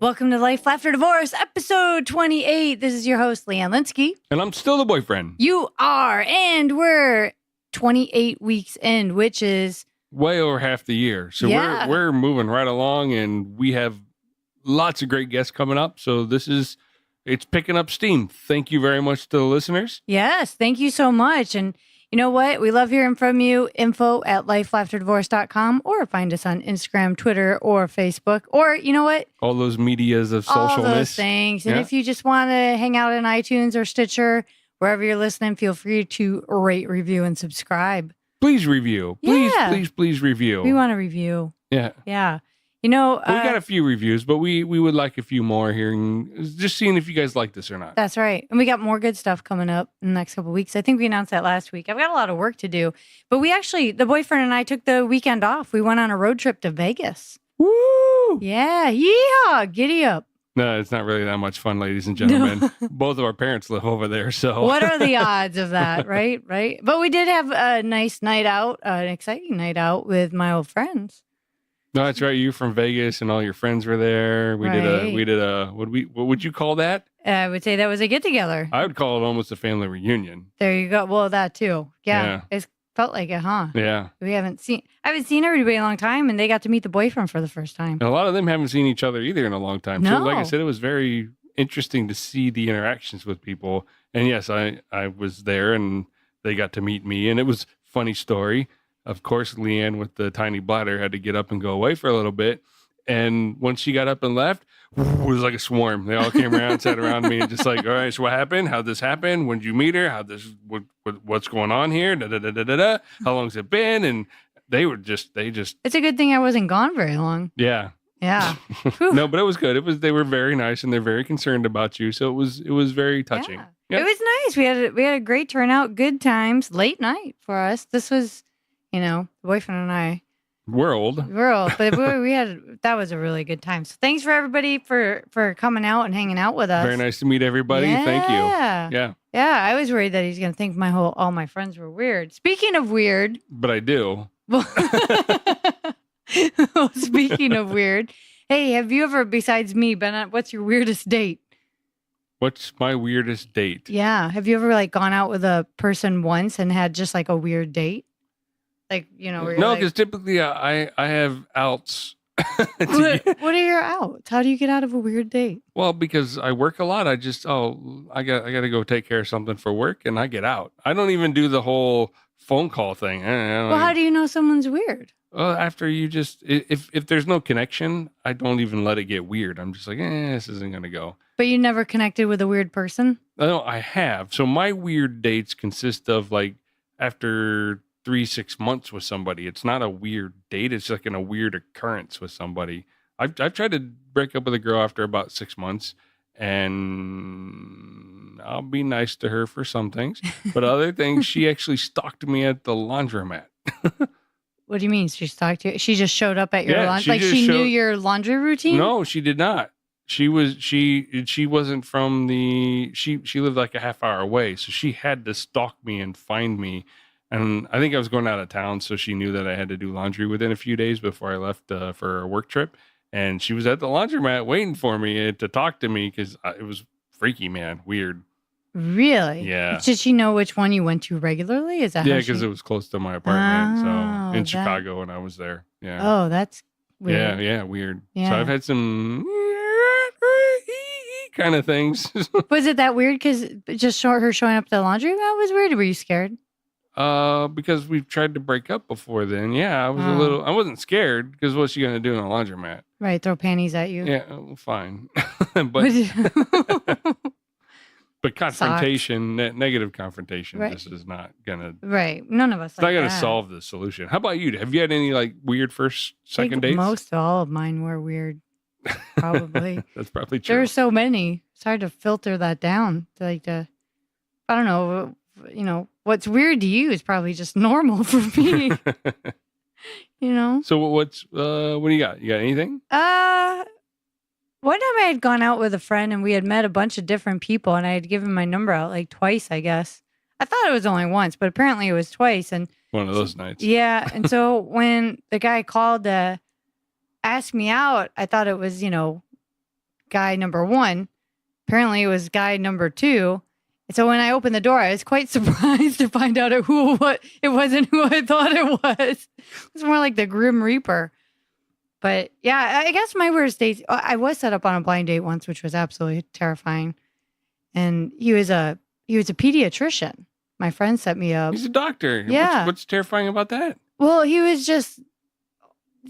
Welcome to Life, Lafter Divorce, episode 28. This is your host, Leanne Linsky. And I'm still the boyfriend. You are, and we're 28 weeks in, which is... way over half the year. So we're moving right along, and we have lots of great guests coming up. So it's picking up steam. Thank you very much to the listeners. Yes, thank you so much. And you know what? We love hearing from you. info@lifelafterdivorce.com, or find us on Instagram, Twitter, or Facebook. Or, you know what? All those medias of socialness. All those things. And if you just want to hang out in iTunes or Stitcher, wherever you're listening, feel free to rate, review, and subscribe. Please review. Please review. We want to review. Yeah. Yeah. You know, we got a few reviews, but we would like a few more here, and just seeing if you guys like this or not. That's right. And we got more good stuff coming up in the next couple of weeks. I think we announced that last week. I've got a lot of work to do, but the boyfriend and I took the weekend off. We went on a road trip to Vegas. Woo! Yeah. Yeehaw. Giddy up. No, it's not really that much fun, ladies and gentlemen. No. Both of our parents live over there, so. What are the odds of that, right? Right. But we did have a nice night out, an exciting night out with my old friends. No, that's right. You from Vegas and all your friends were there. We did a what would you call that? I would say that was a get together. I would call it almost a family reunion. There you go. Well, that too. Yeah. It felt like it, huh? Yeah. I haven't seen everybody in a long time, and they got to meet the boyfriend for the first time. And a lot of them haven't seen each other either in a long time. No. So like I said, it was very interesting to see the interactions with people. And yes, I was there and they got to meet me, and it was a funny story. Of course, Leanne with the tiny bladder had to get up and go away for a little bit. And once she got up and left, it was like a swarm. They all came around, sat around me, and just like, all right, so what happened? How'd this happen? When did you meet her? What's going on here? Da, da, da, da, da, da. How long's it been? And they just. It's a good thing I wasn't gone very long. Yeah. Yeah. No, but it was good. They were very nice, and they're very concerned about you. So it was very touching. Yeah. Yep. It was nice. We had a great turnout, good times, late night for us. This was, the boyfriend and I. We're old, but that was a really good time. So thanks for everybody for coming out and hanging out with us. Very nice to meet everybody. Yeah. Thank you. Yeah. I was worried that he's gonna think all my friends were weird. Speaking of weird, but I do. Speaking of weird, hey, have you ever, besides me, been on? What's your weirdest date? What's my weirdest date? Yeah, have you ever gone out with a person once and had just a weird date? No, because typically I have outs. What are your outs? How do you get out of a weird date? Well, because I work a lot. I just I got to go take care of something for work, and I get out. I don't even do the whole phone call thing. How do you know someone's weird? After you just if there's no connection, I don't even let it get weird. I'm just like, this isn't gonna go. But you never connected with a weird person? No, I have. So my weird dates consist of after 3-6 months with somebody. It's not a weird date. It's like a weird occurrence with somebody. I've tried to break up with a girl after about 6 months, and I'll be nice to her for some things, but other things, she actually stalked me at the laundromat. What do you mean she stalked you? She just showed up at your laundry? She knew your laundry routine? No, she did not. She wasn't from she lived like a half hour away, so she had to stalk me and find me. And I think I was going out of town, so she knew that I had to do laundry within a few days before I left for a work trip. And she was at the laundromat waiting for me to talk to me because it was freaky, man. Weird. Really? Yeah. Did she know which one you went to regularly? Is that because it was close to my apartment. In Chicago, and I was there. Yeah. Oh, that's weird. Yeah, weird. Yeah. So I've had some kind of things. Was it that weird because just her showing up to the laundromat was weird? Or were you scared? Because we've tried to break up before then. Yeah, I was I wasn't scared because what's she going to do in a laundromat? Right, throw panties at you. Yeah, well, fine. But confrontation, negative confrontation, this is not going to... Right, none of us it's not going to solve the solution. How about you? Have you had any weird second dates? Most all of mine were weird, probably. That's probably true. There are so many. It's hard to filter that down. I don't know, what's weird to you is probably just normal for me. So what do you got? You got anything? One time I had gone out with a friend and we had met a bunch of different people and I had given my number out twice, I guess. I thought it was only once, but apparently it was twice. And one of those nights. Yeah. And so when the guy called to ask me out, I thought it was, guy number 1. Apparently it was guy number 2. And so when I opened the door, I was quite surprised to find out it wasn't who I thought it was. It was more like the Grim Reaper. But yeah, I guess my worst dates, I was set up on a blind date once, which was absolutely terrifying. And he was a pediatrician. My friend set me up. He's a doctor. Yeah. What's terrifying about that? Well, he was just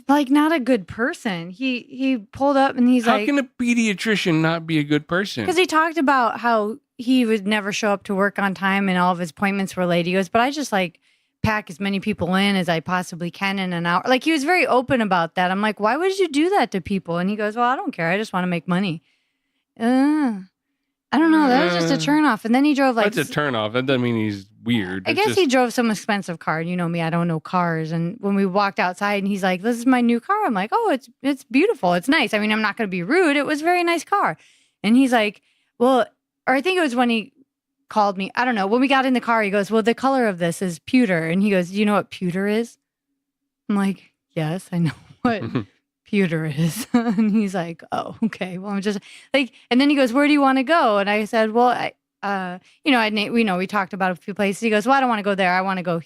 like not a good person. He pulled up and he's How like, can a pediatrician not be a good person? because he talked about how he would never show up to work on time and all of his appointments were late. He goes, but I just like pack as many people in as I possibly can in an hour. Like he was very open about that. I'm like, why would you do that to people? And he goes, well, I don't care. I just want to make money. I don't know. That was just a turnoff. And then he drove like... That's a turnoff. That doesn't mean he's weird. I guess he drove some expensive car. You know me, I don't know cars. And when we walked outside and he's like, this is my new car. I'm like, oh, it's beautiful. It's nice. I mean, I'm not going to be rude. It was a very nice car. And he's like, well, or I think it was when he called me. I don't know. When we got in the car, he goes, well, the color of this is pewter. And he goes, do you know what pewter is? I'm like, yes, I know what pewter is. And he's like, oh, okay. Well, I'm just like, and then he goes, where do you want to go? And I said, well, we talked about a few places. He goes, well, I don't want to go there. I want to go.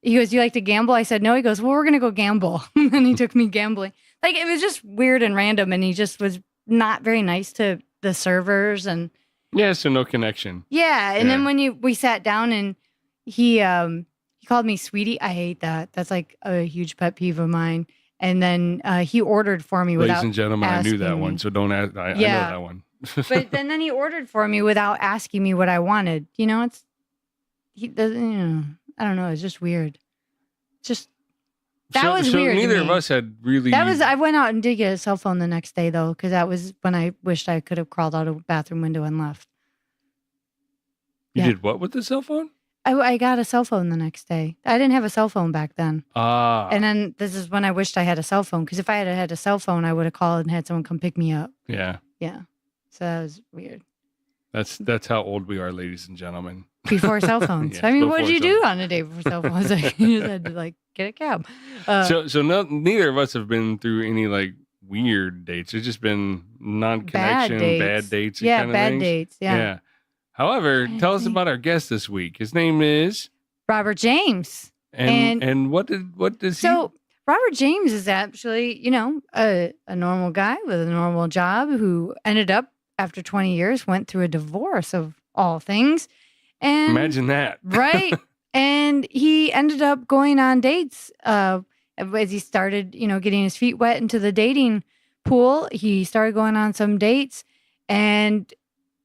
He goes, do you like to gamble? I said, no. He goes, well, we're going to go gamble. And then he took me gambling. Like, it was just weird and random. And he just was not very nice to the servers. And yeah, so no connection. Yeah. And then when we sat down and he called me sweetie. I hate that. That's like a huge pet peeve of mine. And then he ordered for me without Ladies and gentlemen, I knew that one, so don't ask. I know that one. But then he ordered for me without asking me what I wanted. You know, he doesn't. I don't know. It's just weird. Was weird. Neither to of me. us had really. I went out and did get a cell phone the next day though, because that was when I wished I could have crawled out a bathroom window and left. You did what with the cell phone? I got a cell phone the next day. I didn't have a cell phone back then. And then this is when I wished I had a cell phone, because if I had had a cell phone, I would have called and had someone come pick me up. Yeah. Yeah. So that was weird. That's how old we are, ladies and gentlemen. Before cell phones. Yes, I mean, what did you do on a day before cell phones? Like, you just had to like get a cab. Neither of us have been through any like weird dates. It's just been non-connection, bad dates. Yeah, kind of bad things. dates. Yeah. However, tell us about our guest this week. His name is Robert James. And what does he? So Robert James is actually, a normal guy with a normal job who ended up after 20 years went through a divorce of all things. And imagine that. Right. And he ended up going on dates as he started, getting his feet wet into the dating pool. He started going on some dates, and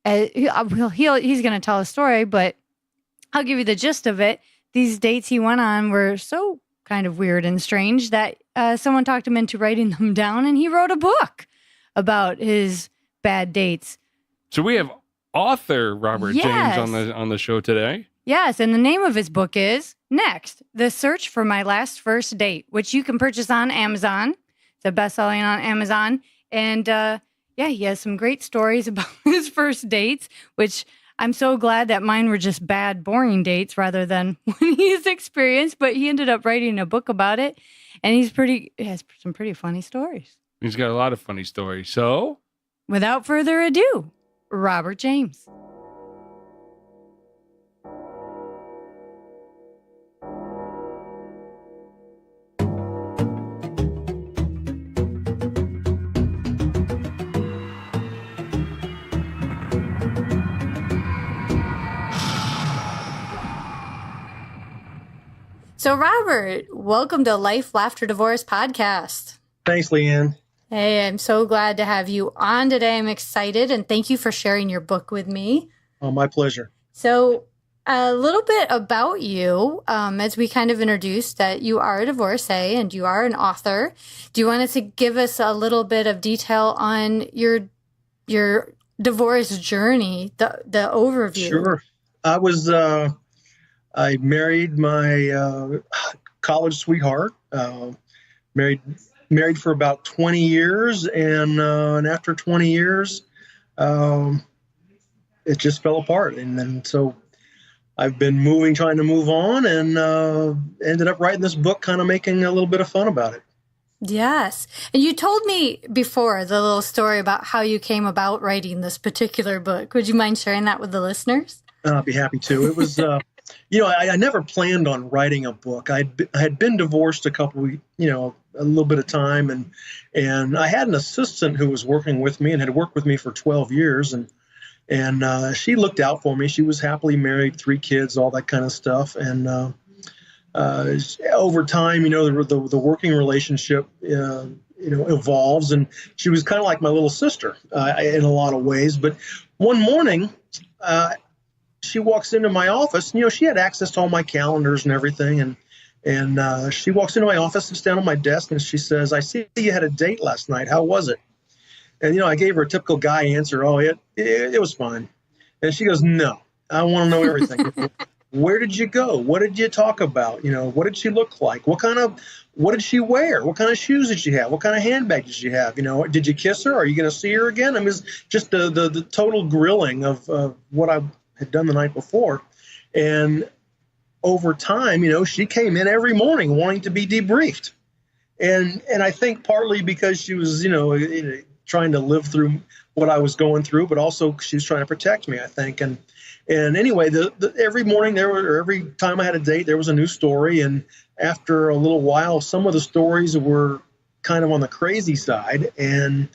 he's going to tell a story, but I'll give you the gist of it. These dates he went on were so kind of weird and strange that someone talked him into writing them down, and he wrote a book about his bad dates. So we have author Robert James on the show today. Yes, and the name of his book is Next: The Search for My Last First Date, which you can purchase on Amazon. It's a best-selling on Amazon. And he has some great stories about his first dates, which I'm so glad that mine were just bad, boring dates rather than when he's experienced. But he ended up writing a book about it, and he has some pretty funny stories. He's got a lot of funny stories. So, without further ado, Robert James. So, Robert, welcome to Lafter Divorce Podcast. Thanks, Leanne. Hey, I'm so glad to have you on today. I'm excited, and thank you for sharing your book with me. Oh, my pleasure. So, a little bit about you, as we kind of introduced that you are a divorcee and you are an author. Do you want to give us a little bit of detail on your divorce journey, the overview? Sure. I married my college sweetheart. Married for about 20 years, and after 20 years, it just fell apart. And then so I've been trying to move on, and ended up writing this book, kind of making a little bit of fun about it. Yes. And you told me before the little story about how you came about writing this particular book. Would you mind sharing that with the listeners? I'd be happy to. It was, I never planned on writing a book. I had been divorced a little bit of time, and I had an assistant who was working with me and had worked with me for 12 years, and she looked out for me. She was happily married, 3 kids, all that kind of stuff, and over time, the working relationship, evolves, and she was kind of like my little sister in a lot of ways. But one morning, she walks into my office. She had access to all my calendars and everything, and she walks into my office, sits down on my desk, and she says, "I see you had a date last night. How was it?" And I gave her a typical guy answer. "Oh, it was fine." And she goes, "No, I want to know everything." Where did you go? What did you talk about? What did she look like? What did she wear? What kind of shoes did she have? What kind of handbag did she have? Did you kiss her? Are you going to see her again? I mean, it's just the total grilling of what I had done the night before. And over time, she came in every morning wanting to be debriefed. And I think partly because she was, trying to live through what I was going through, but also she was trying to protect me, I think. And anyway, every morning every time I had a date, there was a new story. And after a little while, some of the stories were kind of on the crazy side. And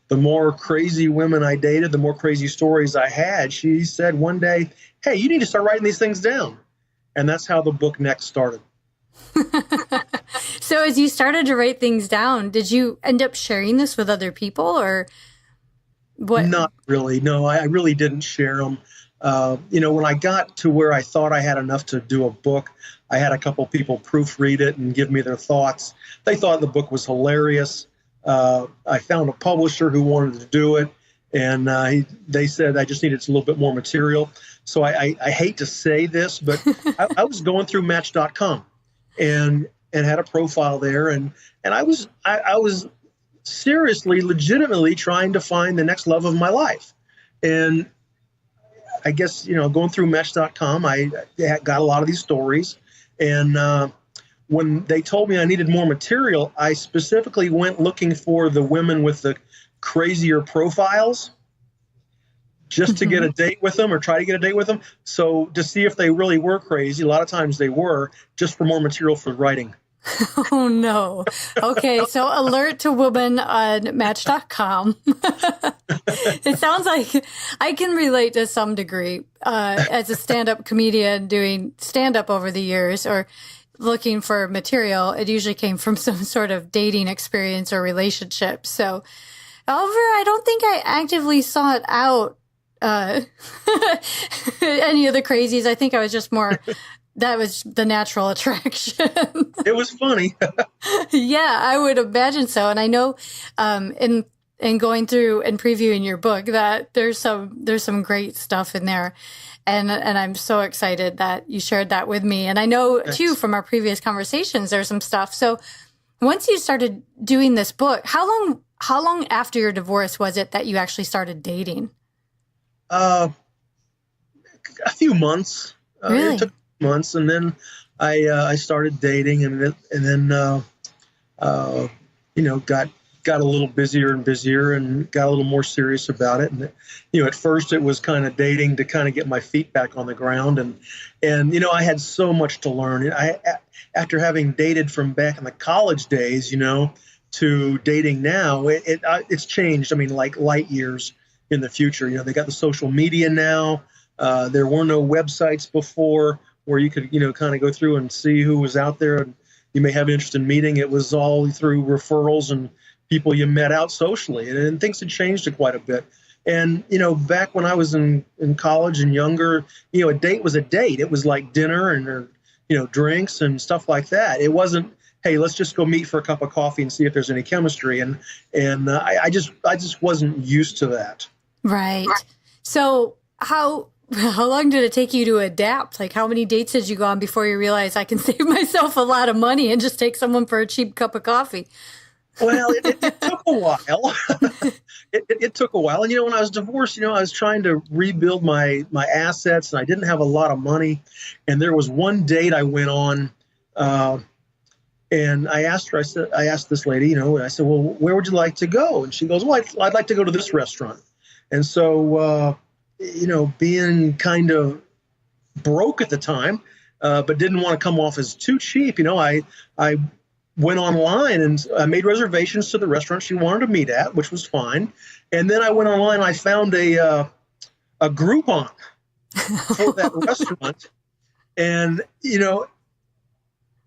the more crazy women I dated, the more crazy stories I had. She said one day, "Hey, you need to start writing these things down." And that's how the book next started. So as you started to write things down, did you end up sharing this with other people, or what? Not really. No, I really didn't share them. When I got to where I thought I had enough to do a book, I had a couple people proofread it and give me their thoughts. They thought the book was hilarious. I found a publisher who wanted to do it, and they said I just needed a little bit more material. So I hate to say this, but I was going through Match.com and had a profile there, and I was seriously, legitimately trying to find the next love of my life. And I guess, going through Match.com, I got a lot of these stories. And when they told me I needed more material, I specifically went looking for the women with the crazier profiles just to get a date with them or try to get a date with them. So to see if they really were crazy, a lot of times they were, just for more material for writing. Oh, no. Okay, so alert to women on Match.com. It sounds like I can relate to some degree as a stand-up comedian doing stand-up over the years or looking for material. It usually came from some sort of dating experience or relationship. So, however, I don't think I actively sought out any of the crazies. I think I was just more... That was the natural attraction. It was funny. Yeah, I would imagine so. And I know in going through and previewing your book that there's some great stuff in there. And I'm so excited that you shared that with me. And I know, too, from our previous conversations, there's some stuff. So once you started doing this book, how long after your divorce was it that you actually started dating? A few months. Really? It took months, and then I started dating, and then got a little busier and busier, and got a little more serious about it. And at first it was kind of dating to kind of get my feet back on the ground, and I had so much to learn. After having dated from back in the college days, to dating now, it's changed. I mean, like light years in the future. They got the social media now. There were no websites before where you could, kind of go through and see who was out there and you may have an interest in meeting. It was all through referrals and people you met out socially, and things had changed quite a bit. And, back when I was in college and younger, a date was a date. It was like dinner and, drinks and stuff like that. It wasn't, hey, let's just go meet for a cup of coffee and see if there's any chemistry. And I just wasn't used to that. Right. So how long did it take you to adapt? Like, how many dates did you go on before you realized I can save myself a lot of money and just take someone for a cheap cup of coffee? Well, it took a while. It took a while. And, when I was divorced, I was trying to rebuild my assets, and I didn't have a lot of money. And there was one date I went on And I asked her, I asked this lady, I said, well, where would you like to go? And she goes, well, I'd like to go to this restaurant. And so, being kind of broke at the time, but didn't want to come off as too cheap, I went online and I made reservations to the restaurant she wanted to meet at, which was fine. And then I went online and I found a Groupon for that restaurant. And,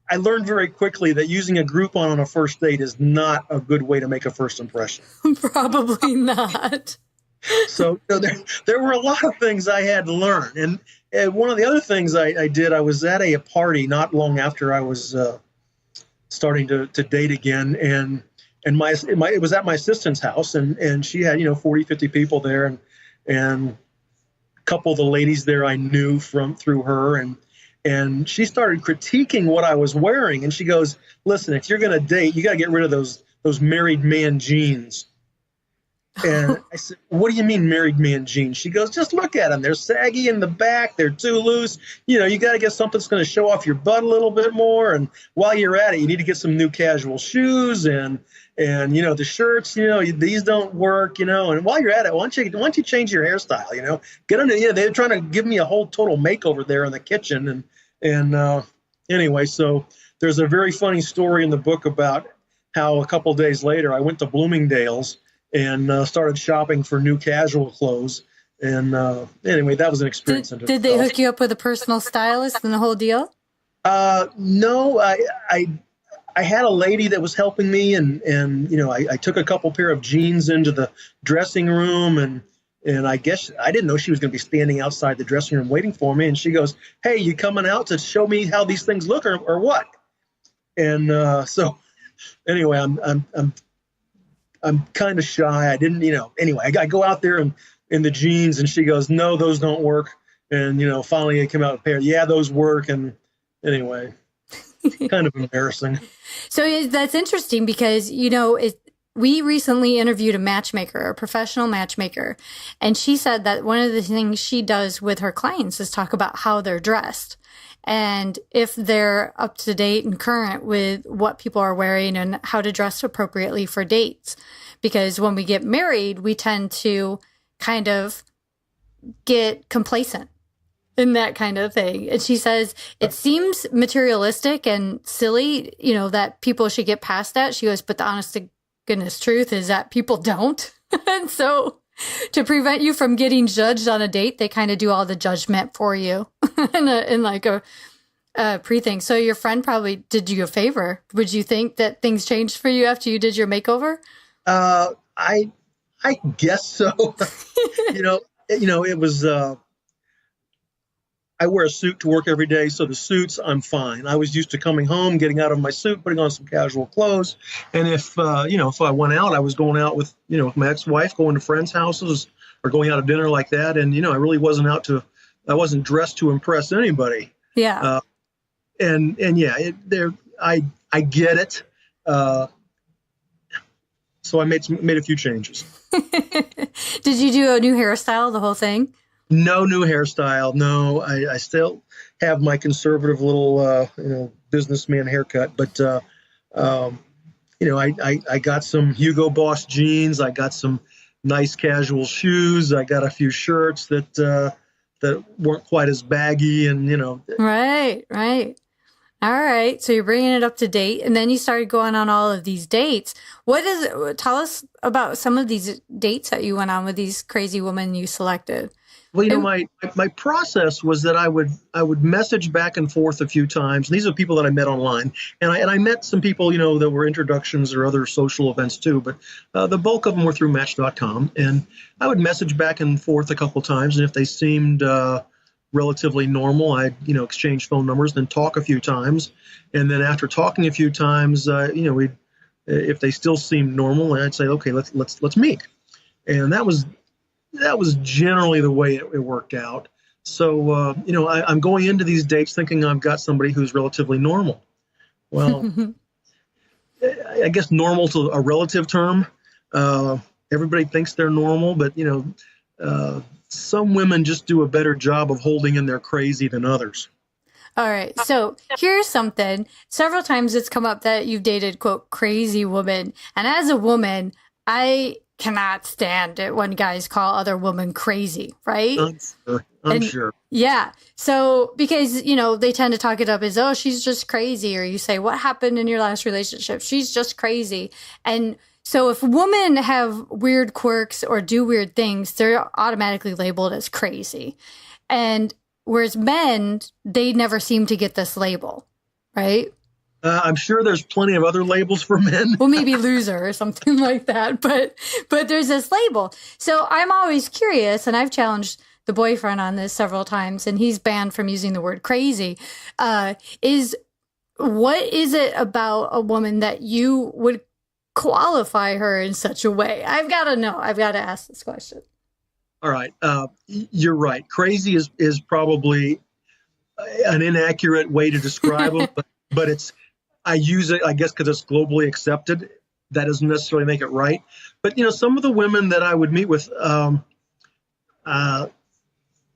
I learned very quickly that using a Groupon on a first date is not a good way to make a first impression. Probably not. So there were a lot of things I had to learn. And one of the other things I did, I was at a party not long after I was starting to date again. And it was at my assistant's house, and she had, 40, 50 people there. And a couple of the ladies there I knew through her. And she started critiquing what I was wearing. And she goes, listen, if you're going to date, you got to get rid of those married man jeans. And I said, what do you mean married man jeans? She goes, just look at them. They're saggy in the back. They're too loose. You got to get something that's going to show off your butt a little bit more. And while you're at it, you need to get some new casual shoes and the shirts, these don't work, and while you're at it, why don't you change your hairstyle, get under, they're trying to give me a whole total makeover there in the kitchen. And anyway, so there's a very funny story in the book about how a couple of days later, I went to Bloomingdale's and started shopping for new casual clothes. And anyway, that was an experience. Did they hook you up with a personal stylist and the whole deal? No, I had a lady that was helping me, and I took a couple pair of jeans into the dressing room, and I guess I didn't know she was going to be standing outside the dressing room waiting for me. And she goes, "Hey, you coming out to show me how these things look, or what?" And so anyway, I'm kind of shy. I didn't, anyway, I go out there in the jeans, and she goes, "No, those don't work." And finally I came out with a pair. Yeah, those work. And anyway. Kind of embarrassing. So that's interesting because, we recently interviewed a matchmaker, a professional matchmaker, and she said that one of the things she does with her clients is talk about how they're dressed and if they're up to date and current with what people are wearing and how to dress appropriately for dates. Because when we get married, we tend to kind of get complacent in that kind of thing. And she says, it seems materialistic and silly, that people should get past that. She goes, but the honest to goodness truth is that people don't. And so to prevent you from getting judged on a date, they kind of do all the judgment for you in like a pre-thing. So your friend probably did you a favor. Would you think that things changed for you after you did your makeover? I guess so. It was, I wear a suit to work every day, so the suits, I'm fine. I was used to coming home, getting out of my suit, putting on some casual clothes. And if I went out, I was going out with my ex-wife, going to friends' houses or going out to dinner like that. And, I really wasn't I wasn't dressed to impress anybody. Yeah. I get it. So I made a few changes. Did you do a new hairstyle, the whole thing? No new hairstyle. No, I still have my conservative little, businessman haircut. But, I got some Hugo Boss jeans. I got some nice casual shoes. I got a few shirts that weren't quite as baggy and, Right. All right. So you're bringing it up to date. And then you started going on all of these dates. Tell us about some of these dates that you went on with these crazy women you selected. Well, my process was that I would message back and forth a few times. These are people that I met online, and I met some people that were introductions or other social events too. But the bulk of them were through Match.com, and I would message back and forth a couple times, and if they seemed relatively normal, I'd exchange phone numbers, then talk a few times, and then after talking a few times, if they still seemed normal, I'd say, okay, let's meet, and that was generally the way it worked out. So, I'm going into these dates thinking I've got somebody who's relatively normal. Well, I guess normal to a relative term. Everybody thinks they're normal, but, some women just do a better job of holding in their crazy than others. All right. So here's something. Several times it's come up that you've dated, quote, crazy woman. And as a woman, I cannot stand it when guys call other women crazy, right? I'm sure. Yeah. So because, they tend to talk it up as, oh, she's just crazy. Or you say, what happened in your last relationship? She's just crazy. And so if women have weird quirks or do weird things, they're automatically labeled as crazy. And whereas men, they never seem to get this label, right? I'm sure there's plenty of other labels for men. Well, maybe loser or something like that. But there's this label. So I'm always curious, and I've challenged the boyfriend on this several times, and he's banned from using the word crazy, what is it about a woman that you would qualify her in such a way? I've got to know. I've got to ask this question. All right. You're right. Crazy is probably an inaccurate way to describe them, but I use it, I guess, because it's globally accepted. That doesn't necessarily make it right. But, some of the women that I would meet with,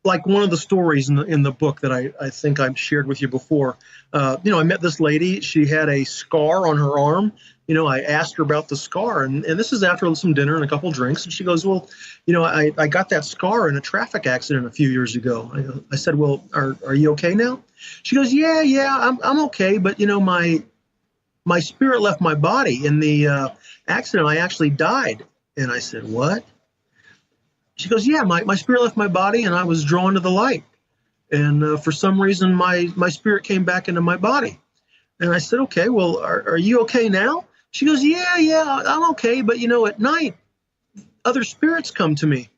like one of the stories in the book that I think I've shared with you before, I met this lady. She had a scar on her arm. I asked her about the scar, and this is after some dinner and a couple drinks. And she goes, well, I got that scar in a traffic accident a few years ago. I said, well, are you okay now? She goes, yeah, I'm okay. But, my spirit left my body in the accident. I actually died. And I said, what? She goes, yeah, my spirit left my body and I was drawn to the light. And for some reason, my spirit came back into my body. And I said, okay, well, are you okay now? She goes, yeah, I'm okay. But, at night, other spirits come to me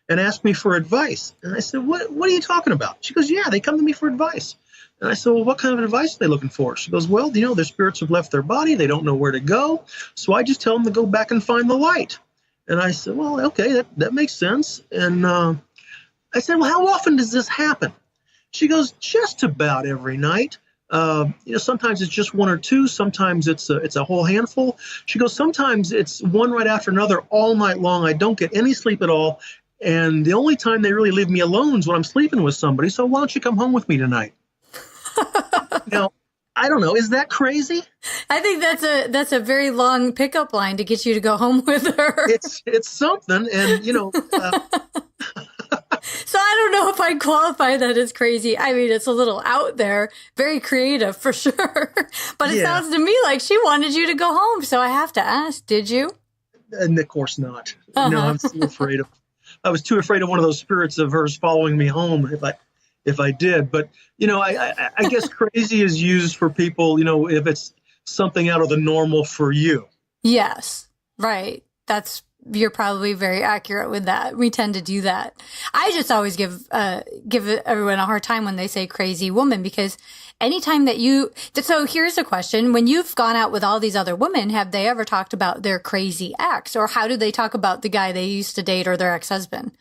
and ask me for advice. And I said, what are you talking about? She goes, yeah, they come to me for advice. And I said, well, what kind of advice are they looking for? She goes, well, their spirits have left their body. They don't know where to go. So I just tell them to go back and find the light. And I said, well, okay, that makes sense. And I said, well, how often does this happen? She goes, just about every night. Sometimes it's just one or two. Sometimes it's a whole handful. She goes, sometimes it's one right after another all night long. I don't get any sleep at all. And the only time they really leave me alone is when I'm sleeping with somebody. So why don't you come home with me tonight? Now, I don't know. Is that crazy? I think that's a very long pickup line to get you to go home with her. It's something, and So I don't know if I'd qualify that as crazy. I mean, it's a little out there, very creative for sure. But it sounds to me like she wanted you to go home. So I have to ask, did you? And of course not. No, I'm too afraid of. I was too afraid of one of those spirits of hers following me home if I did. But I guess crazy is used for people. If it's something out of the normal for you. Yes, right. You're probably very accurate with that. We tend to do that. I just always give everyone a hard time when they say crazy woman, because anytime that so here's a question. When you've gone out with all these other women, have they ever talked about their crazy ex, or how do they talk about the guy they used to date or their ex-husband?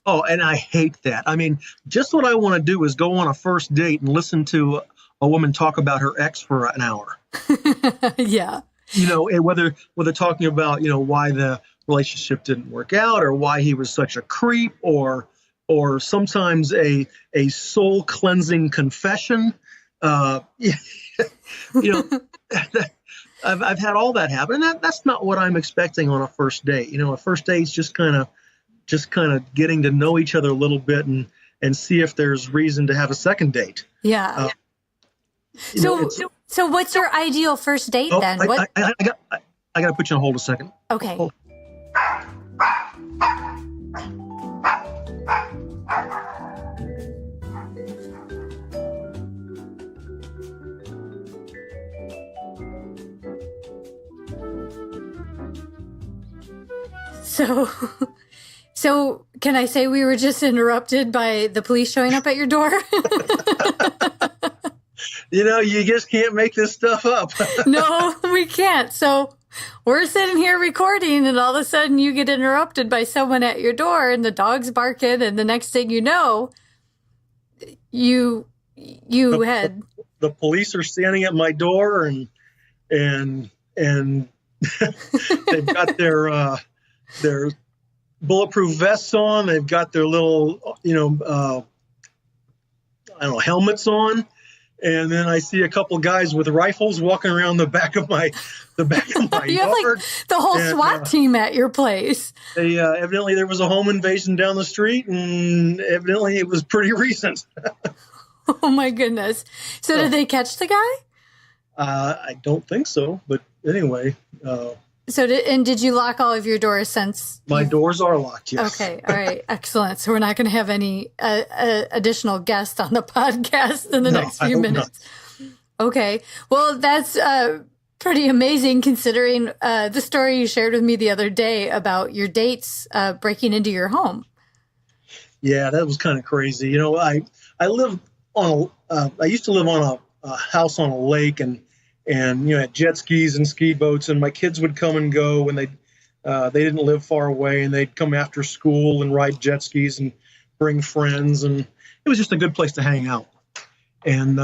Oh, and I hate that. I mean, just what I want to do is go on a first date and listen to a woman talk about her ex for an hour. Yeah. And whether talking about, why the relationship didn't work out, or why he was such a creep, or sometimes a soul cleansing confession. I've had all that happen. And that's not what I'm expecting on a first date. A first date is just kind of getting to know each other a little bit and see if there's reason to have a second date. Yeah. So what's your ideal first date then? I got to put you on hold a second. Okay. Hold. So can I say we were just interrupted by the police showing up at your door? You just can't make this stuff up. No, we can't. So we're sitting here recording, and all of a sudden you get interrupted by someone at your door, and the dog's barking, and the next thing you know, you had the police are standing at my door, and they've got their bulletproof vests on. They've got their little helmets on. And then I see a couple guys with rifles walking around the back of my You have yard. like the whole SWAT team at your place. They evidently there was a home invasion down the street, and evidently it was pretty recent. Oh my goodness! So did they catch the guy? I don't think so, but anyway. Did you lock all of your doors since? My doors are locked, yes. Okay, all right, excellent. So we're not going to have any additional guests on the podcast in the next few minutes. Not. Okay, well, that's pretty amazing considering the story you shared with me the other day about your dates breaking into your home. Yeah, that was kind of crazy. You know, I live on I used to live on a house on a lake, and had jet skis and ski boats, and my kids would come and go when they didn't live far away, and they'd come after school and ride jet skis and bring friends, and it was just a good place to hang out. And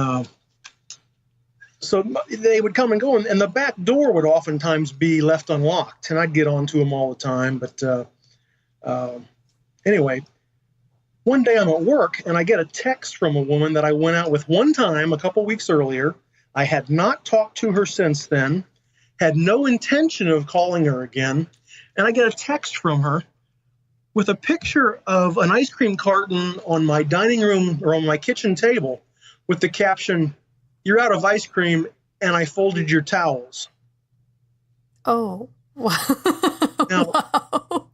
so they would come and go, and the back door would oftentimes be left unlocked, and I'd get onto them all the time. But anyway, one day I'm at work, and I get a text from a woman that I went out with one time a couple weeks earlier. I had not talked to her since then, had no intention of calling her again, and I get a text from her with a picture of an ice cream carton on my dining room or on my kitchen table with the caption, "You're out of ice cream, and I folded your towels." Oh, wow. Now, wow.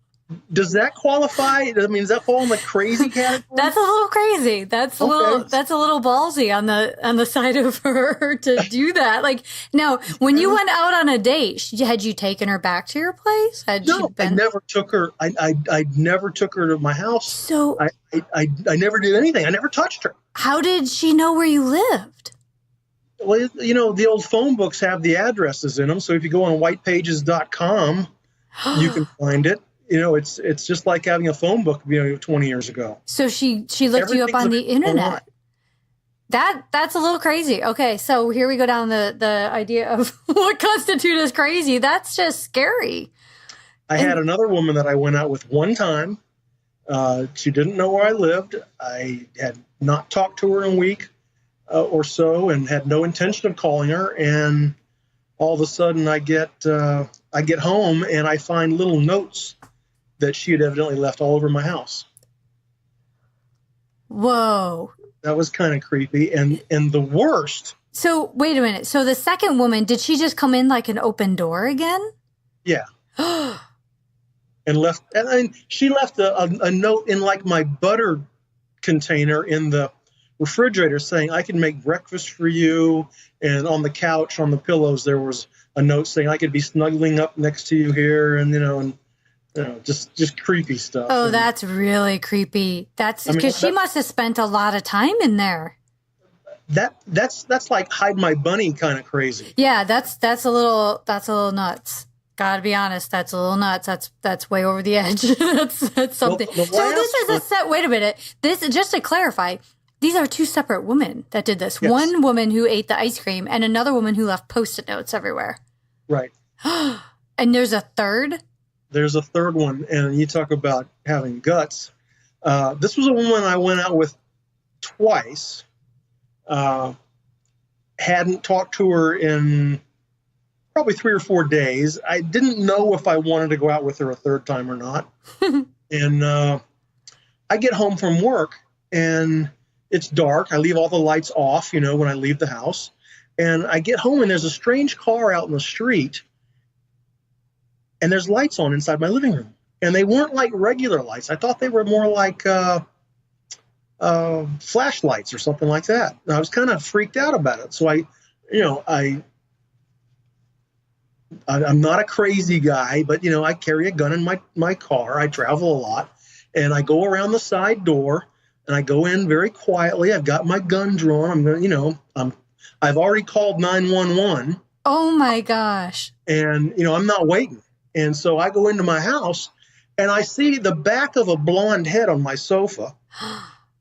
Does that qualify? I mean, does that fall in the crazy category? That's a little crazy. That's a little ballsy on the side of her to do that. Like, now, when you went out on a date, had you taken her back to your place? No, I never took her. I never took her to my house. So I never did anything. I never touched her. How did she know where you lived? Well, you know, the old phone books have the addresses in them. So if you go on whitepages.com, you can find it. You know, it's just like having a phone book, 20 years ago. So she looked you up on the internet. That's a little crazy. Okay, so here we go down the idea of what constitutes as crazy. That's just scary. I had another woman that I went out with one time. She didn't know where I lived. I had not talked to her in a week or so, and had no intention of calling her. And all of a sudden, I get home and I find little notes that she had evidently left all over my house. Whoa. That was kind of creepy. And the worst. So wait a minute. So the second woman, did she just come in like an open door again? Yeah. And she left a note in like my butter container in the refrigerator saying, "I can make breakfast for you." And on the couch, on the pillows, there was a note saying I could be snuggling up next to you here. And, just creepy stuff. Oh, that's really creepy. That's because she must have spent a lot of time in there. That's like hide my bunny kind of crazy. Yeah, that's a little nuts. Gotta be honest, that's a little nuts. That's way over the edge. that's something. Well, so this is a set. Wait a minute. This, just to clarify, these are two separate women that did this. Yes. One woman who ate the ice cream, and another woman who left Post-it notes everywhere. Right. And there's a third. There's a third one, and you talk about having guts. This was a woman I went out with twice. Hadn't talked to her in probably 3 or 4 days. I didn't know if I wanted to go out with her a third time or not. And I get home from work, and it's dark. I leave all the lights off, when I leave the house. And I get home, and there's a strange car out in the street. And there's lights on inside my living room. And they weren't like regular lights. I thought they were more like flashlights or something like that. And I was kind of freaked out about it. So I'm not a crazy guy, but, I carry a gun in my car. I travel a lot. And I go around the side door, and I go in very quietly. I've got my gun drawn. I'm going to, I've already called 911. Oh, my gosh. And, I'm not waiting. And so I go into my house, and I see the back of a blonde head on my sofa,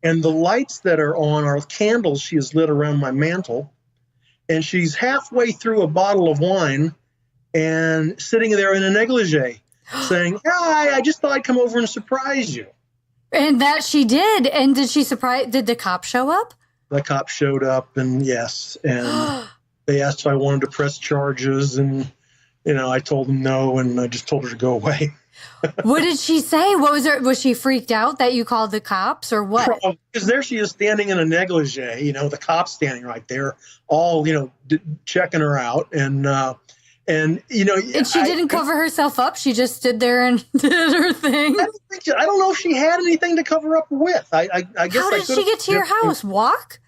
and the lights that are on are candles she has lit around my mantle. And she's halfway through a bottle of wine and sitting there in a negligee saying, "Hi, I just thought I'd come over and surprise you." And that she did. And did the cop show up? the cop showed up, and yes, and they asked if I wanted to press charges, and I told them no, and I just told her to go away. What did she say? What was her? Was she freaked out that you called the cops, or what? Because there she is standing in a negligee, the cops standing right there, all checking her out, and she didn't cover herself up. She just stood there and did her thing. I don't know if she had anything to cover up with. I guess. How did she get to your house? Walk?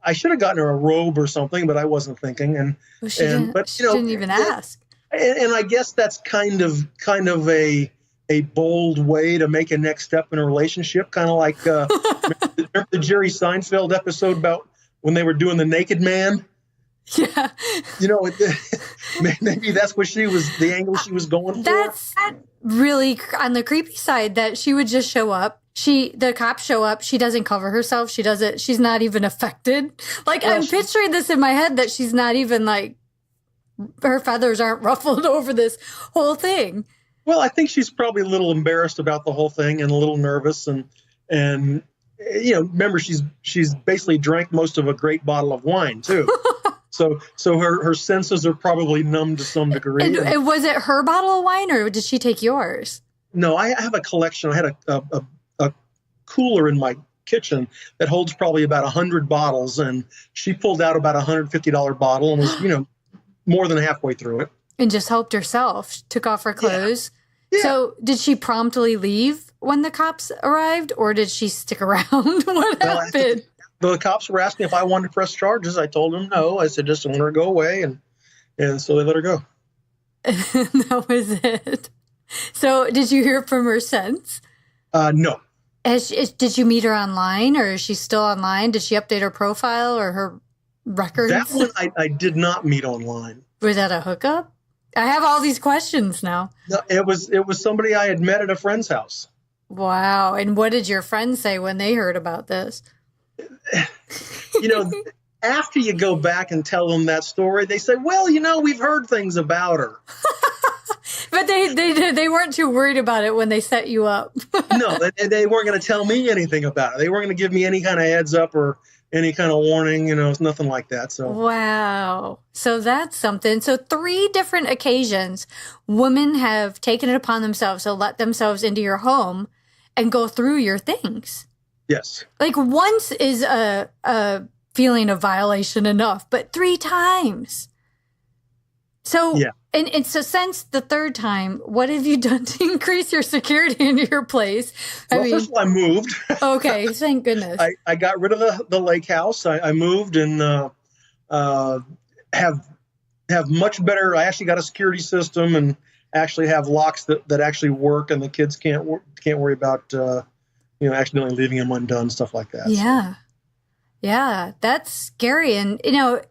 I should have gotten her a robe or something, but I wasn't thinking. And she didn't even ask. And I guess that's kind of a bold way to make a next step in a relationship, kind of like remember the Jerry Seinfeld episode about when they were doing the naked man. Yeah. Maybe that's what the angle she was going for. That's really on the creepy side, that she would just show up. The cops show up. She doesn't cover herself. She's not even affected. Like, I'm picturing this in my head, that she's not even like, her feathers aren't ruffled over this whole thing. Well, I think she's probably a little embarrassed about the whole thing and a little nervous, and remember, she's basically drank most of a great bottle of wine too. So her senses are probably numb to some degree. And was it her bottle of wine, or did she take yours? No, I have a collection. I had a cooler in my kitchen that holds probably about 100 bottles, and she pulled out about $150 bottle and was more than halfway through it. And just helped herself. She took off her clothes. Yeah. So did she promptly leave when the cops arrived, or did she stick around? What happened? The cops were asking if I wanted to press charges. I told them no. I said, just let her go away. And so they let her go. That was it. So did you hear from her since? No. Did you meet her online, or is she still online? Did she update her profile or her records? That one I did not meet online. Was that a hookup? I have all these questions now. No, it was somebody I had met at a friend's house. Wow. And what did your friends say when they heard about this? After you go back and tell them that story, they say, well, we've heard things about her. But they weren't too worried about it when they set you up. No, they weren't going to tell me anything about it. They weren't going to give me any kind of heads up or any kind of warning. It's nothing like that. So wow. So that's something. So 3 different occasions, women have taken it upon themselves to let themselves into your home and go through your things. Yes. Like, once is a feeling of violation enough, but 3 times. So, yeah. And so since the 3rd time, what have you done to increase your security in your place? First of all, I moved. Okay, thank goodness. I got rid of the lake house. I moved and have much better. I actually got a security system and actually have locks that actually work, and the kids can't worry about accidentally leaving them undone, stuff like that. Yeah. So. Yeah, that's scary. And,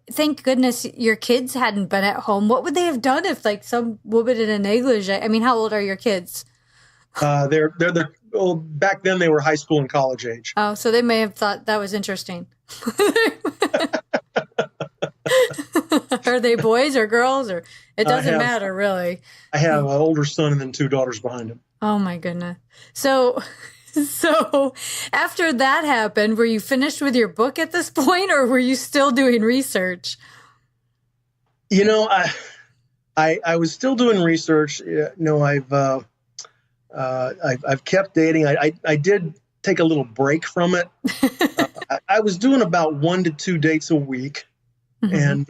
thank goodness your kids hadn't been at home. What would they have done if, like, some woman in a negligee? I mean, how old are your kids? They're back then they were high school and college age. Oh, so they may have thought that was interesting. Are they boys or girls, or it doesn't matter really? I have an older son and then 2 daughters behind him. Oh my goodness. So after that happened, were you finished with your book at this point, or were you still doing research? I was still doing research. I've kept dating. I did take a little break from it. I was doing about 1 to 2 dates a week. Mm-hmm. And,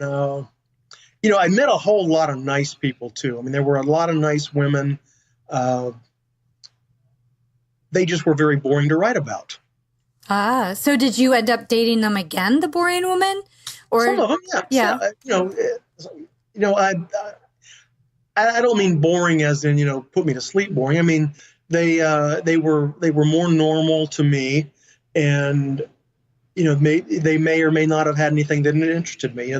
I met a whole lot of nice people too. I mean, there were a lot of nice women. They just were very boring to write about. Ah, so did you end up dating them again, the boring women? Or some of them, yeah. I don't mean boring as in put me to sleep boring. I mean they were more normal to me, and they may or may not have had anything that interested me.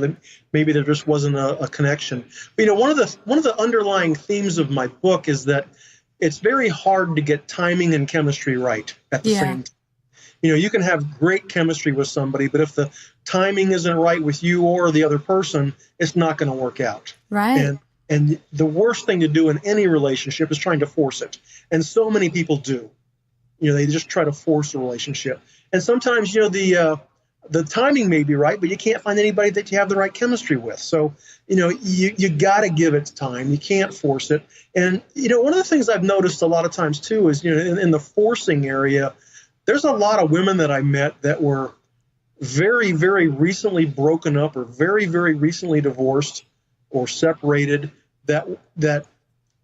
Maybe there just wasn't a connection. But, one of the underlying themes of my book is that it's very hard to get timing and chemistry right at the same time. You can have great chemistry with somebody, but if the timing isn't right with you or the other person, it's not going to work out. Right. And the worst thing to do in any relationship is trying to force it. And so many people do. They just try to force a relationship. And sometimes, the the timing may be right, but you can't find anybody that you have the right chemistry with. So, you got to give it time. You can't force it. And, one of the things I've noticed a lot of times too is, in the forcing area, there's a lot of women that I met that were very, very recently broken up or very, very recently divorced or separated that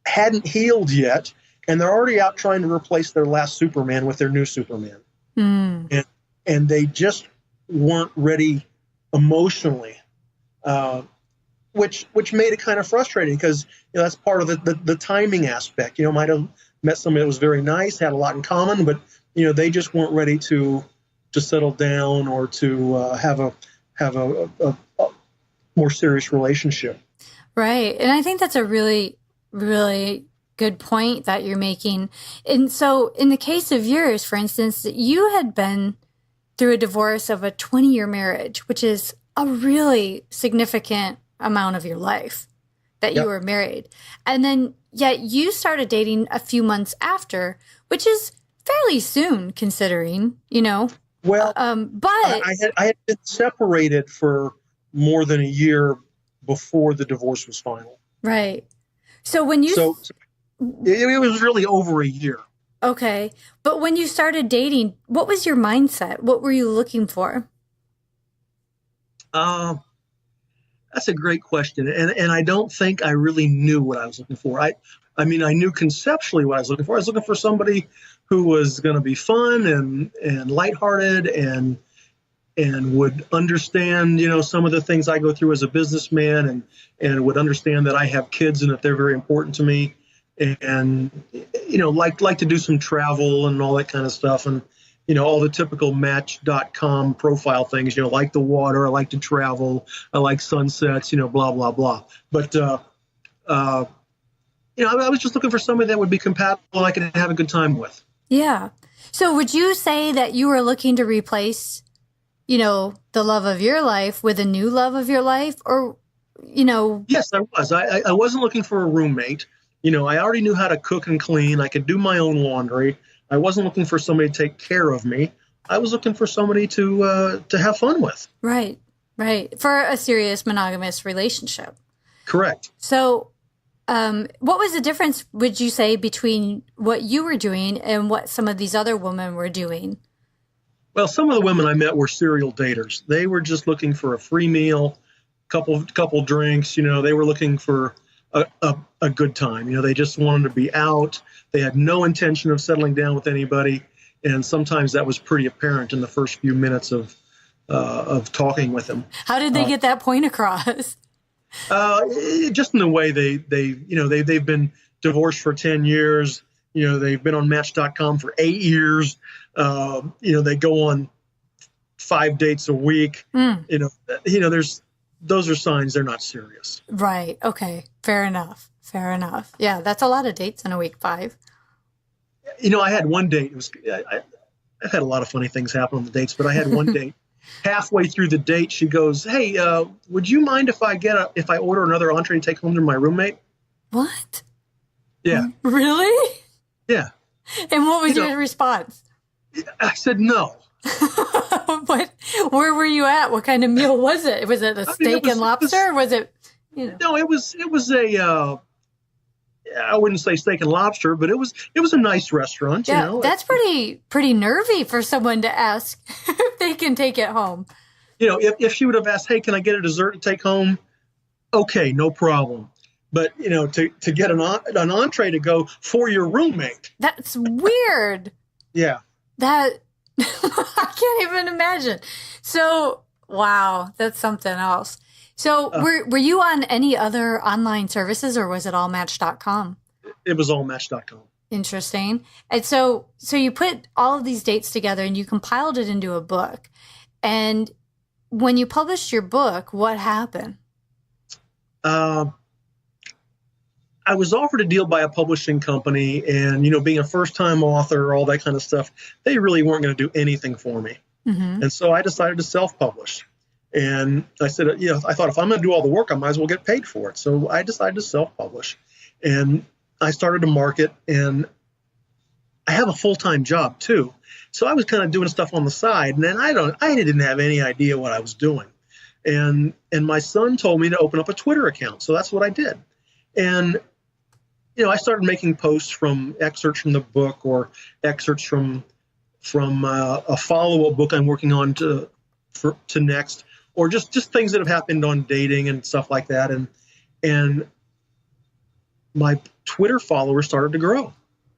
hadn't healed yet. And they're already out trying to replace their last Superman with their new Superman. Mm. And they just weren't ready emotionally, which made it kind of frustrating because that's part of the timing aspect. Might have met somebody that was very nice, had a lot in common, but they just weren't ready to settle down or to have a more serious relationship. Right, and I think that's a really, really good point that you're making. And so, in the case of yours, for instance, you had been through a divorce of a 20-year marriage, which is a really significant amount of your life that you were married. And then yet you started dating a few months after, which is fairly soon considering, Well, but I had been separated for more than a year before the divorce was final. Right. So when you... it was really over a year. Okay. But when you started dating, what was your mindset? What were you looking for? That's a great question. And I don't think I really knew what I was looking for. I knew conceptually what I was looking for. I was looking for somebody who was going to be fun and lighthearted and would understand, some of the things I go through as a businessman and would understand that I have kids and that they're very important to me. And, like to do some travel and all that kind of stuff. And, all the typical Match.com profile things, like the water, I like to travel, I like sunsets, blah, blah, blah. But, I was just looking for somebody that would be compatible I could have a good time with. Yeah. So would you say that you were looking to replace, the love of your life with a new love of your life? Or, Yes, I was. I wasn't looking for a roommate. I already knew how to cook and clean. I could do my own laundry. I wasn't looking for somebody to take care of me. I was looking for somebody to have fun with. Right, right. For a serious monogamous relationship. Correct. So what was the difference, would you say, between what you were doing and what some of these other women were doing? Well, some of the women I met were serial daters. They were just looking for a free meal, couple drinks. They were looking for a good time. They just wanted to be out. They had no intention of settling down with anybody. And sometimes that was pretty apparent in the first few minutes of talking with them. How did they get that point across? Just in the way they've been divorced for 10 years. They've been on Match.com for 8 years. They go on 5 dates a week. Those are signs they're not serious. Right. Okay. Fair enough. Yeah, that's a lot of dates in a week, 5. I had one date. I've had a lot of funny things happen on the dates, but I had one date. Halfway through the date, she goes, "Hey, would you mind if I order another entree to take home to my roommate?" What? Yeah. Really? Yeah. And what was your response? I said no. Where were you at? What kind of meal was it? Was it a steak and lobster? Or was it? No, it was a. I wouldn't say steak and lobster, but it was a nice restaurant. Yeah, that's pretty nervy for someone to ask if they can take it home. If she would have asked, "Hey, can I get a dessert to take home?" Okay, no problem. But to get an entree to go for your roommate. That's weird. Yeah. That I can't even imagine. So, wow, that's something else. So were you on any other online services, or was it all Match.com? It was all Match.com. Interesting. And so you put all of these dates together and you compiled it into a book. And when you published your book, what happened? I was offered a deal by a publishing company, and, being a first-time author, all that kind of stuff, they really weren't going to do anything for me. Mm-hmm. And so I decided to self-publish. And I said, I thought if I'm going to do all the work, I might as well get paid for it. So I decided to self-publish. And I started to market, and I have a full-time job too. So I was kind of doing stuff on the side, and then I didn't have any idea what I was doing. And my son told me to open up a Twitter account. So that's what I did. And, I started making posts from excerpts from the book or excerpts from a follow-up book I'm working on to next, or just things that have happened on dating and stuff like that. And my Twitter followers started to grow.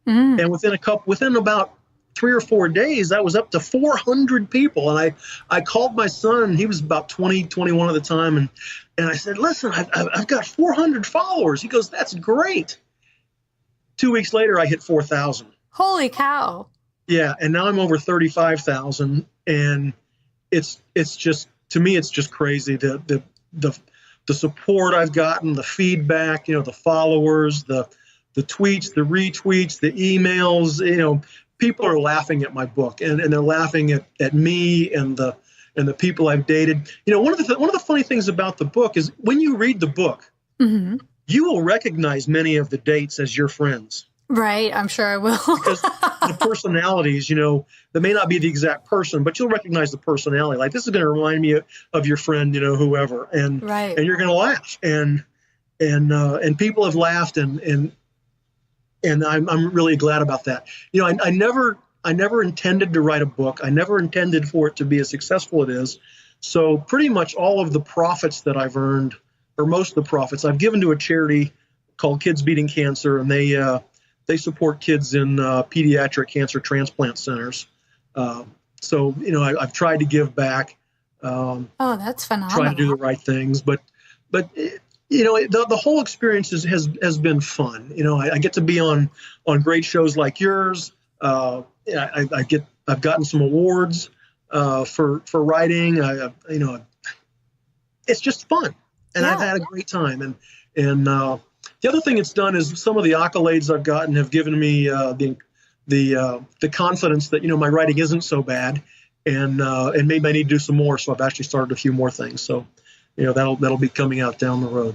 Mm. And within about 3 or 4 days, I was up to 400 people. And I called my son. He was about 20, 21 at the time. And I said, listen, I've got 400 followers. He goes, that's great. 2 weeks later, I hit 4,000. Holy cow. Yeah. And now I'm over 35,000. And it's just, to me, it's just crazy. The support I've gotten, the feedback, the followers, the tweets, the retweets, the emails, people are laughing at my book and they're laughing at me and the people I've dated. One of the funny things about the book is when you read the book, mm-hmm. you will recognize many of the dates as your friends. Right. I'm sure I will. Because the personalities, they may not be the exact person, but you'll recognize the personality. Like, this is going to remind me of your friend, whoever, and right. and you're going to laugh, and people have laughed, and I'm really glad about that. I never intended to write a book. I never intended for it to be as successful as it is. So pretty much all of the profits that I've earned, or most of the profits, I've given to a charity called Kids Beating Cancer, and they support kids in pediatric cancer transplant centers. So I've tried to give back. That's phenomenal. Trying to do the right things, but the whole experience has been fun. I get to be on great shows like yours. I've gotten some awards for writing. It's just fun, and yeah. I've had a great time. And the other thing it's done is some of the accolades I've gotten have given me the confidence that my writing isn't so bad, and maybe I need to do some more. So I've actually started a few more things. So that'll be coming out down the road.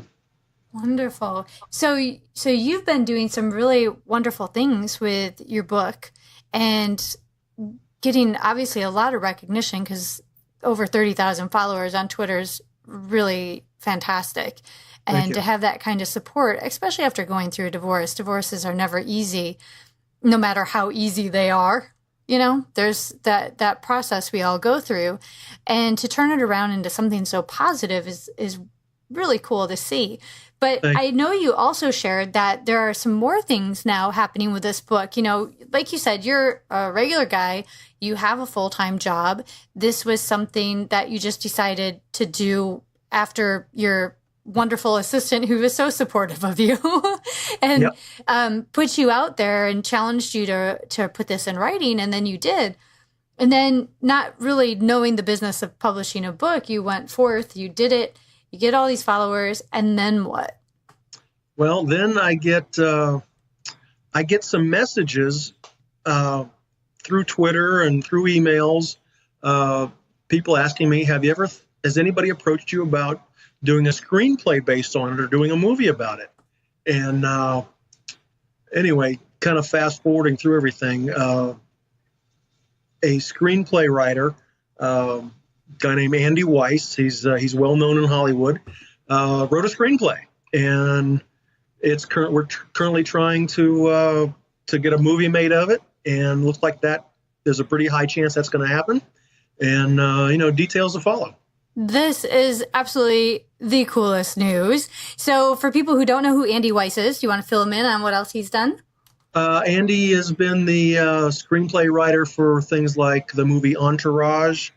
Wonderful. So you've been doing some really wonderful things with your book and getting obviously a lot of recognition, because over 30,000 followers on Twitter is really fantastic. And to have that kind of support, especially after going through a divorce. Divorces are never easy, no matter how easy they are. There's that process we all go through. And to turn it around into something so positive is really cool to see. But I know you also shared that there are some more things now happening with this book. Like you said, you're a regular guy. You have a full-time job. This was something that you just decided to do after your wonderful assistant, who was so supportive of you and yep. Put you out there and challenged you to put this in writing. And then you did. And then, not really knowing the business of publishing a book, you went forth, you did it, you get all these followers. And then what? Well, then I get some messages through Twitter and through emails, people asking me, has anybody approached you about doing a screenplay based on it or doing a movie about it? And anyway, kind of fast forwarding through everything, a screenplay writer, guy named Andy Weiss, he's well known in Hollywood, wrote a screenplay, and we're currently trying to get a movie made of it, and looks like that there's a pretty high chance that's going to happen, and details to follow. This is absolutely the coolest news. So for people who don't know who Andy Weiss is, do you want to fill them in on what else he's done? Andy has been the screenplay writer for things like the movie Entourage.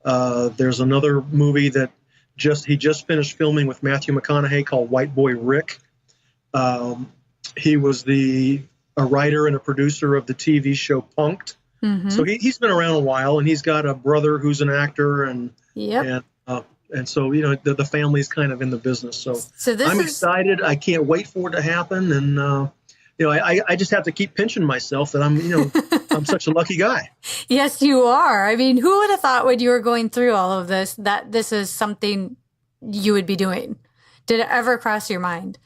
There's another movie that he just finished filming with Matthew McConaughey called White Boy Rick. He was a writer and a producer of the TV show Punk'd. Mm-hmm. So he's been around a while, and he's got a brother who's an actor, and yep. And so, the family's kind of in the business. So I'm excited. I can't wait for it to happen. And, I just have to keep pinching myself that I'm such a lucky guy. Yes, you are. I mean, who would have thought when you were going through all of this, that this is something you would be doing? Did it ever cross your mind?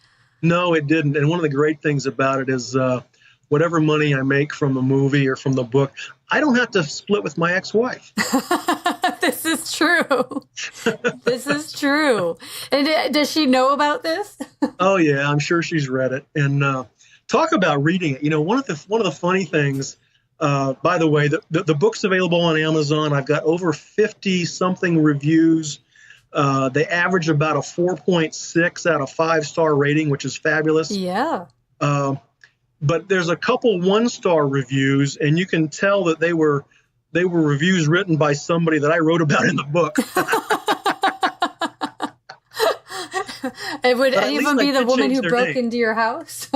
No, it didn't. And one of the great things about it is whatever money I make from the movie or from the book, I don't have to split with my ex-wife. This is true. This is true. And does she know about this? Oh yeah, I'm sure she's read it. And talk about reading it. One of the funny things. By the way, the book's available on Amazon. I've got over 50 something reviews. They average about a 4.6 out of 5-star rating, which is fabulous. Yeah. But there's a couple 1-star reviews, and you can tell that they were reviews written by somebody that I wrote about in the book. Would any of them be the woman who broke into your house?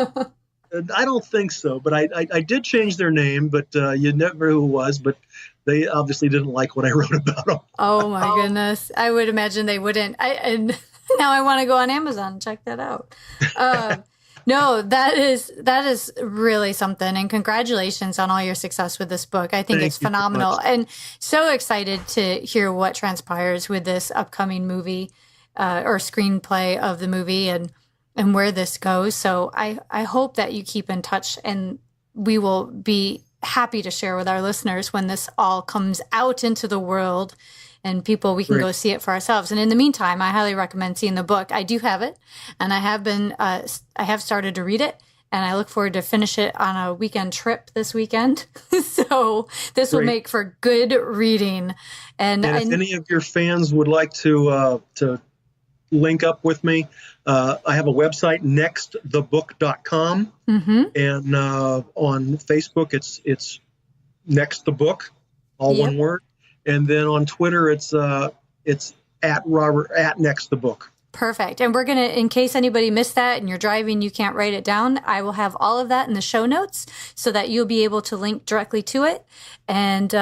I don't think so, but I did change their name, but you never know who it was, but they obviously didn't like what I wrote about them. Oh my goodness. I would imagine they wouldn't. And now I want to go on Amazon and check that out. No, that is really something. And congratulations on all your success with this book. I think it's phenomenal. And so excited to hear what transpires with this upcoming movie or screenplay of the movie and where this goes. So I hope that you keep in touch, and we will be happy to share with our listeners when this all comes out into the world and we can go see it for ourselves. And in the meantime, I highly recommend seeing the book. I do have it, and I have started to read it, and I look forward to finish it on a weekend trip this weekend. So this will make for good reading. And if any of your fans would like to link up with me, I have a website, nextthebook.com. Mm-hmm. And on Facebook, it's Next the Book, all one word. And then on Twitter, it's at Next the Book. Perfect. And we're going to, in case anybody missed that and you're driving, you can't write it down, I will have all of that in the show notes so that you'll be able to link directly to it and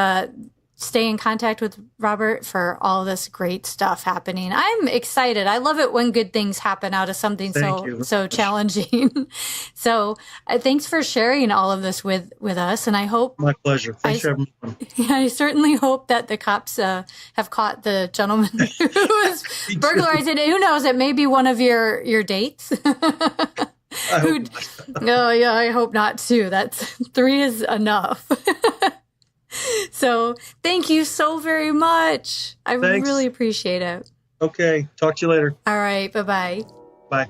stay in contact with Robert for all this great stuff happening. I'm excited. I love it when good things happen out of something so challenging. So thanks for sharing all of this with us. And I hope... My pleasure. Thanks for having me on. I certainly hope that the cops have caught the gentleman who was burglarizing it. Who knows? It may be one of your dates. I hope not. Oh, yeah, I hope not too. 3 is enough. So thank you so very much. I really appreciate it. Okay. Talk to you later. All right. Bye-bye. Bye.